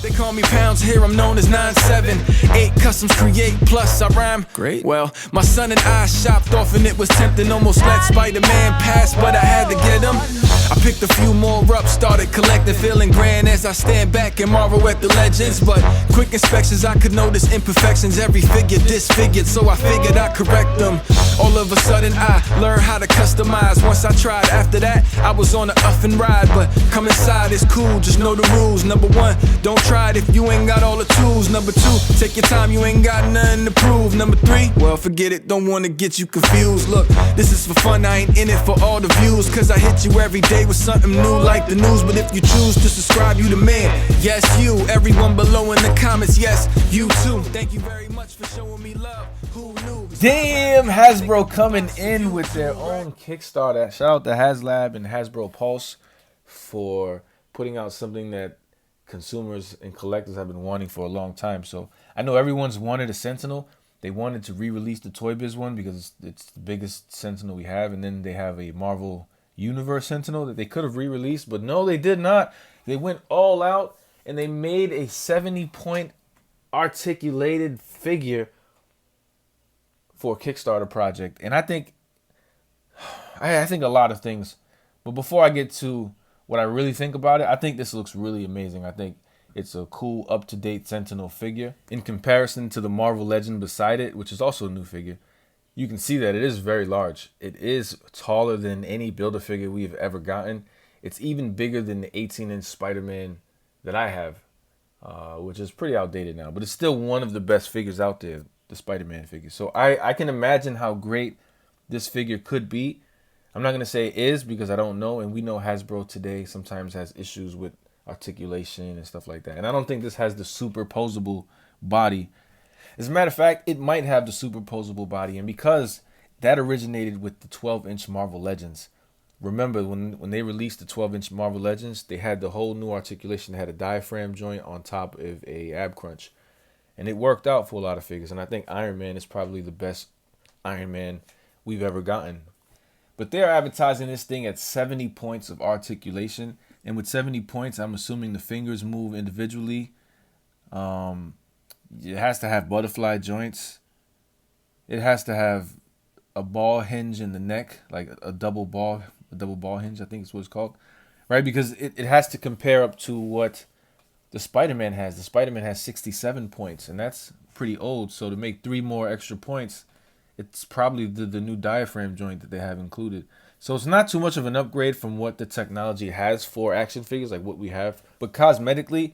They call me Pounds, here I'm known as 9'7". 8 customs create, plus I rhyme. Great. Well, my son and I shopped off and it was tempting. Almost let Spider-Man pass, but I had to get him. I picked a few more up, started collecting, feeling grand as I stand back and marvel at the legends. But quick inspections, I could notice imperfections. Every figure disfigured, so I figured I'd correct them. All of a sudden I learned how to customize. Once I tried, after that I was on an up and ride. But come inside, it's cool, just know the rules. Number 1, don't try it if you ain't got all the tools. Number 2, take your time, you ain't got nothing to prove. Number 3, well forget it, don't wanna get you confused. Look, this is for fun, I ain't in it for all the views. Cause I hit you every day with something new like the news. But if you choose to subscribe, you the man. Yes, you, everyone below in the comments, yes, you too. Thank you very much for showing me love. Who knew? Damn, Hasbro coming in with their own Kickstarter. Shout out to HasLab and Hasbro Pulse for putting out something that consumers and collectors have been wanting for a long time. So I know everyone's wanted a Sentinel. They wanted to re-release the Toy Biz one because it's the biggest Sentinel we have, and then they have a Marvel Universe Sentinel that they could have re-released, but no, they did not. They went all out and they made a 70-point articulated figure for a Kickstarter project. And I think a lot of things. But before I get to what I really think about it, I think this looks really amazing. I think it's a cool, up-to-date Sentinel figure. In comparison to the Marvel Legend beside it, which is also a new figure, you can see that it is very large. It is taller than any Build-A-Figure we have ever gotten. It's even bigger than the 18-inch Spider-Man that I have, which is pretty outdated now. But it's still one of the best figures out there, the Spider-Man figure. So I can imagine how great this figure could be. I'm not going to say it is because I don't know. And we know Hasbro today sometimes has issues with articulation and stuff like that. And I don't think this has the superposable body. As a matter of fact, it might have the superposable body. And because that originated with the 12-inch Marvel Legends. Remember, when they released the 12-inch Marvel Legends, they had the whole new articulation. They had a diaphragm joint on top of a ab crunch. And it worked out for a lot of figures. And I think Iron Man is probably the best Iron Man we've ever gotten. But they're advertising this thing at 70 points of articulation. And with 70 points, I'm assuming the fingers move individually. It has to have butterfly joints. It has to have a ball hinge in the neck, like a double ball hinge, I think is what it's called. Right? Because it has to compare up to what the Spider-Man has. The Spider-Man has 67 points, and that's pretty old. So to make 3 more extra points, it's probably the new diaphragm joint that they have included. So it's not too much of an upgrade from what the technology has for action figures, like what we have. But cosmetically,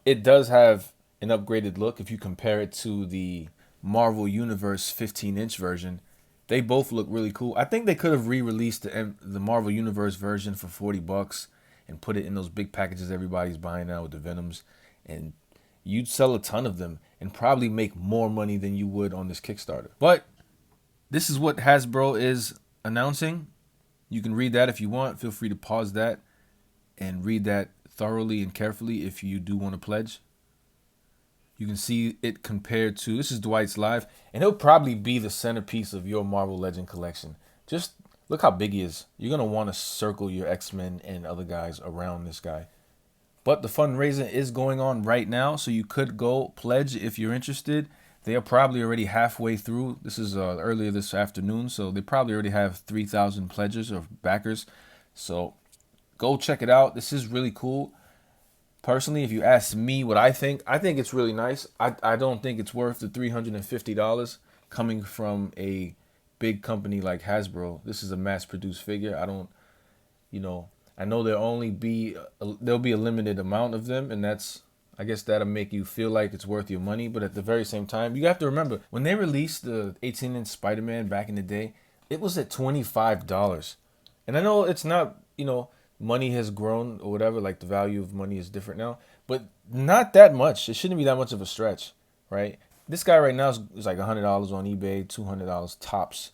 it does have an upgraded look. If you compare it to the Marvel Universe 15-inch version, they both look really cool. I think they could have re-released the Marvel Universe version for $40 and put it in those big packages everybody's buying now with the Venoms, and you'd sell a ton of them and probably make more money than you would on this Kickstarter. But this is what Hasbro is announcing. You can read that if you want. Feel free to pause that and read that thoroughly and carefully if you do want to pledge. You can see it compared to, this is Dwight's Live, and he'll probably be the centerpiece of your Marvel Legend collection. Just look how big he is. You're going to want to circle your X-Men and other guys around this guy. But the fundraiser is going on right now, so you could go pledge if you're interested. They are probably already halfway through. This is earlier this afternoon, so they probably already have 3,000 pledges or backers. So go check it out. This is really cool. Personally, if you ask me what I think it's really nice. I don't think it's worth the $350 coming from a big company like Hasbro. This is a mass-produced figure. I know there'll be a limited amount of them, and I guess that'll make you feel like it's worth your money. But at the very same time, you have to remember, when they released the 18-inch Spider-Man back in the day, it was at $25. And I know it's not, money has grown or whatever, like the value of money is different now, but not that much. It shouldn't be that much of a stretch, right? This guy right now is like $100 on eBay, $200 tops.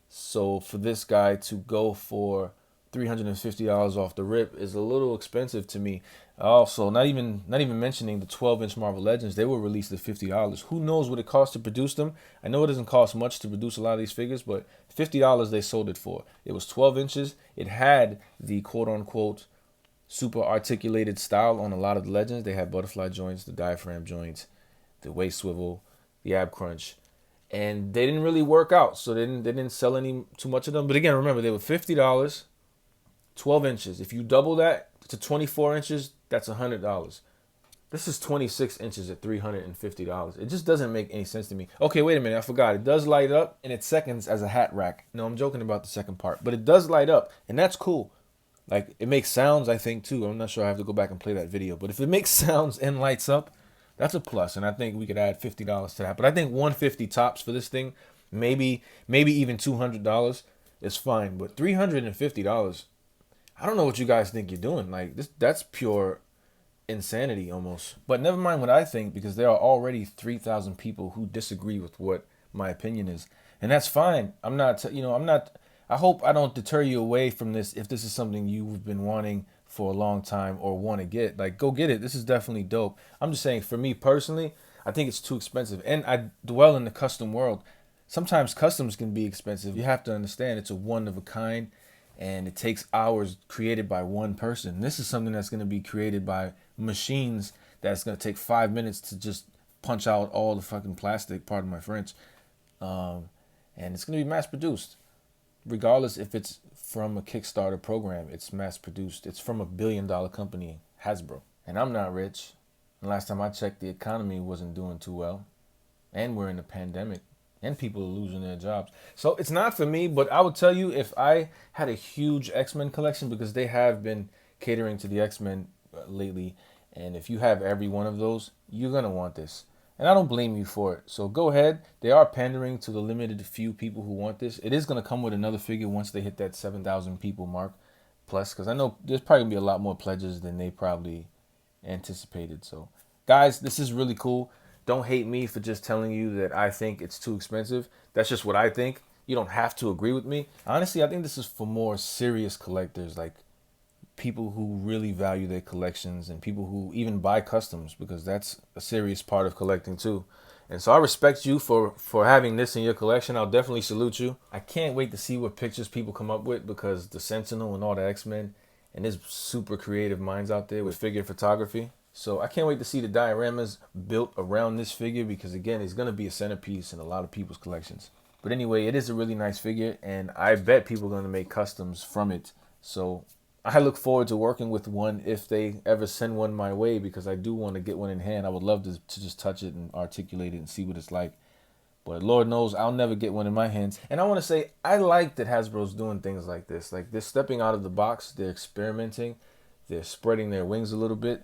So for this guy to go for $350 off the rip is a little expensive to me. Also, not even mentioning the 12-inch Marvel Legends, they were released at $50. Who knows what it costs to produce them? I know it doesn't cost much to produce a lot of these figures, but $50 they sold it for. It was 12 inches. It had the quote-unquote super articulated style on a lot of the Legends. They had butterfly joints, the diaphragm joints, the waist swivel, the ab crunch, and they didn't really work out, so they didn't sell too much of them. But again, remember, they were $50, 12 inches. If you double that to 24 inches, that's $100. This is 26 inches at $350. It just doesn't make any sense to me. Okay, wait a minute, I forgot. It does light up, and it seconds as a hat rack. No, I'm joking about the second part, but it does light up, and that's cool. Like, it makes sounds, I think, too. I'm not sure, I have to go back and play that video. But if it makes sounds and lights up, that's a plus, and I think we could add $50 to that. But I think $150 tops for this thing, maybe even $200 is fine. But $350, I don't know what you guys think you're doing. Like, that's pure insanity almost. But never mind what I think, because there are already 3,000 people who disagree with what my opinion is, and that's fine. I'm not, I hope I don't deter you away from this. If this is something you've been wanting for a long time or want to get, like, go get it. This is definitely dope. I'm just saying, for me personally, I think it's too expensive, and I dwell in the custom world. Sometimes customs can be expensive. You have to understand it's a one of a kind, and it takes hours created by one person. This is something that's going to be created by machines that's going to take 5 minutes to just punch out all the fucking plastic, pardon my French, and it's going to be mass produced. Regardless if it's from a Kickstarter program, it's mass produced. It's from $1 billion company, Hasbro. And I'm not rich. And last time I checked, the economy wasn't doing too well. And we're in a pandemic. And people are losing their jobs. So it's not for me, but I would tell you, if I had a huge X-Men collection, because they have been catering to the X-Men lately, and if you have every one of those, you're going to want this. And I don't blame you for it. So go ahead. They are pandering to the limited few people who want this. It is going to come with another figure once they hit that 7,000 people mark plus, because I know there's probably going to be a lot more pledges than they probably anticipated. So guys, this is really cool. Don't hate me for just telling you that I think it's too expensive. That's just what I think. You don't have to agree with me. Honestly, I think this is for more serious collectors, like people who really value their collections and people who even buy customs, because that's a serious part of collecting too. And so I respect you for having this in your collection. I'll definitely salute you. I can't wait to see what pictures people come up with, because the Sentinel and all the X-Men, and there's super creative minds out there with figure photography. So I can't wait to see the dioramas built around this figure, because again, it's going to be a centerpiece in a lot of people's collections. But anyway, it is a really nice figure, and I bet people are going to make customs from it. So I look forward to working with one if they ever send one my way, because I do want to get one in hand. I would love to just touch it and articulate it and see what it's like. But Lord knows I'll never get one in my hands. And I want to say, I like that Hasbro's doing things like this. Like, they're stepping out of the box. They're experimenting. They're spreading their wings a little bit.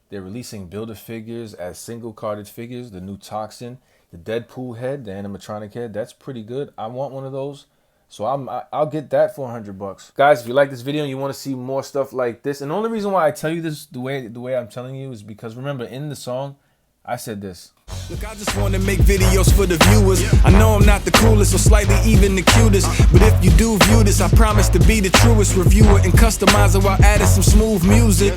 They're releasing builder figures as single carded figures. The new Toxin, the Deadpool head, the animatronic head. That's pretty good. I want one of those. So I'll get that for $100. Guys, if you like this video and you want to see more stuff like this, and the only reason why I tell you this the way I'm telling you is because, remember, in the song, I said this. Look, I just want to make videos for the viewers. I know I'm not the coolest or slightly even the cutest, but if you do view this, I promise to be the truest reviewer and customizer while adding some smooth music.